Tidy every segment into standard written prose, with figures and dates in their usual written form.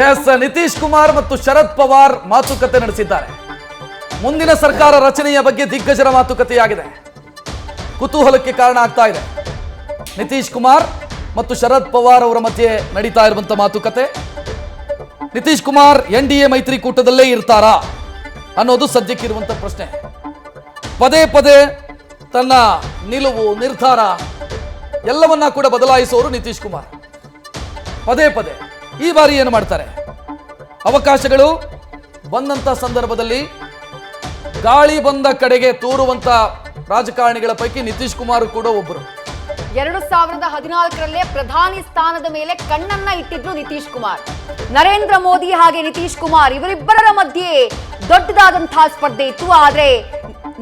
S, Nitish Kumar ಮತ್ತು ಶರದ್ ಪವಾರ್ ಮಾತುಕತೆ ನಡೆಸಿದ್ದಾರೆ. ಮುಂದಿನ ಸರ್ಕಾರ ರಚನೆಯ ಬಗ್ಗೆ ದಿಗ್ಗಜರ ಮಾತುಕತೆಯಾಗಿದೆ. ಕುತೂಹಲಕ್ಕೆ ಕಾರಣ ಆಗ್ತಾ ಇದೆ. ನಿತೀಶ್ ಕುಮಾರ್ ಮತ್ತು ಶರದ್ ಪವಾರ್ ಅವರ ಮಧ್ಯೆ ನಡೀತಾ ಇರುವಂತ ಮಾತುಕತೆ. ನಿತೀಶ್ ಕುಮಾರ್ NDA ಮೈತ್ರಿಕೂಟದಲ್ಲೇ ಇರ್ತಾರಾ ಅನ್ನೋದು ಸದ್ಯಕ್ಕಿರುವಂತ ಪ್ರಶ್ನೆ. ಪದೇ ಪದೇ ತನ್ನ ನಿಲುವು ನಿರ್ಧಾರ ಎಲ್ಲವನ್ನ ಕೂಡ ಬದಲಾಯಿಸೋರು ನಿತೀಶ್ ಕುಮಾರ್. ಪದೇ ಪದೇ ಈ ಬಾರಿ ಏನು ಮಾಡ್ತಾರೆ? ಅವಕಾಶಗಳು ಬಂದಂತ ಸಂದರ್ಭದಲ್ಲಿ ಗಾಳಿ ಬಂದ ಕಡೆಗೆ ತೂರುವಂತ ರಾಜಕಾರಣಿಗಳ ಪೈಕಿ ನಿತೀಶ್ ಕುಮಾರ್ ಕೂಡ ಒಬ್ಬರು. 2014ರಲ್ಲೇ ಪ್ರಧಾನಿ ಸ್ಥಾನದ ಮೇಲೆ ಕಣ್ಣನ್ನ ಇಟ್ಟಿದ್ರು ನಿತೀಶ್ ಕುಮಾರ್. ನರೇಂದ್ರ ಮೋದಿ ಹಾಗೆ ನಿತೀಶ್ ಕುಮಾರ್ ಇವರಿಬ್ಬರ ಮಧ್ಯೆ ದೊಡ್ಡದಾದಂತಹ ಸ್ಪರ್ಧೆ ಇತ್ತು. ಆದ್ರೆ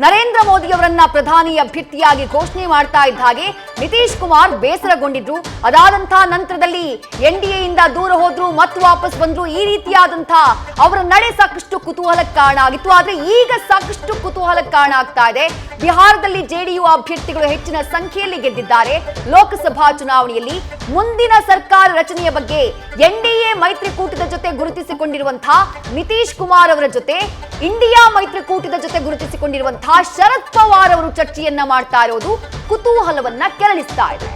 ನರೇಂದ್ರ ಮೋದಿ ಅವರನ್ನ ಪ್ರಧಾನಿ ಅಭ್ಯರ್ಥಿಯಾಗಿ ಘೋಷಣೆ ಮಾಡ್ತಾ ಇದ್ದ ಹಾಗೆ ನಿತೀಶ್ ಕುಮಾರ್ ಬೇಸರಗೊಂಡಿದ್ರು. ಅದಾದಂತಹ ನಂತರದಲ್ಲಿ NDA ಇಂದ ದೂರ ಹೋದ್ರು, ಮತ್ತೆ ವಾಪಸ್ ಬಂದ್ರು. ಈ ರೀತಿಯಾದಂತಹ ಅವರ ನಡೆ ಸಾಕಷ್ಟು ಕುತೂಹಲಕ್ಕೆ ಕಾರಣ ಆಗಿತ್ತು. ಆದ್ರೆ ಈಗ ಸಾಕಷ್ಟು ಕುತೂಹಲಕ್ಕೆ ಕಾರಣ ಆಗ್ತಾ ಇದೆ. ಬಿಹಾರದಲ್ಲಿ JDU ಅಭ್ಯರ್ಥಿಗಳು ಹೆಚ್ಚಿನ ಸಂಖ್ಯೆಯಲ್ಲಿ ಗೆದ್ದಿದ್ದಾರೆ. ಲೋಕಸಭಾ ಚುನಾವಣೆಯಲ್ಲಿ ಮುಂದಿನ ಸರ್ಕಾರ ರಚನೆಯ ಬಗ್ಗೆ NDA ಮೈತ್ರಿಕೂಟದ ಜೊತೆ ಗುರುತಿಸಿಕೊಂಡಿರುವಂತಹ ನಿತೀಶ್ ಕುಮಾರ್ ಅವರ ಜೊತೆ ಇಂಡಿಯಾ ಮೈತ್ರಿಕೂಟದ ಜೊತೆ ಗುರುತಿಸಿಕೊಂಡಿರುವಂತಹ ಶರದ್ ಪವಾರ್ ಅವರು ಚರ್ಚೆಯನ್ನ ಮಾಡ್ತಾ ಇರೋದು ಕುತೂಹಲವನ್ನ ಕೆರಳಿಸ್ತಾ ಇದೆ.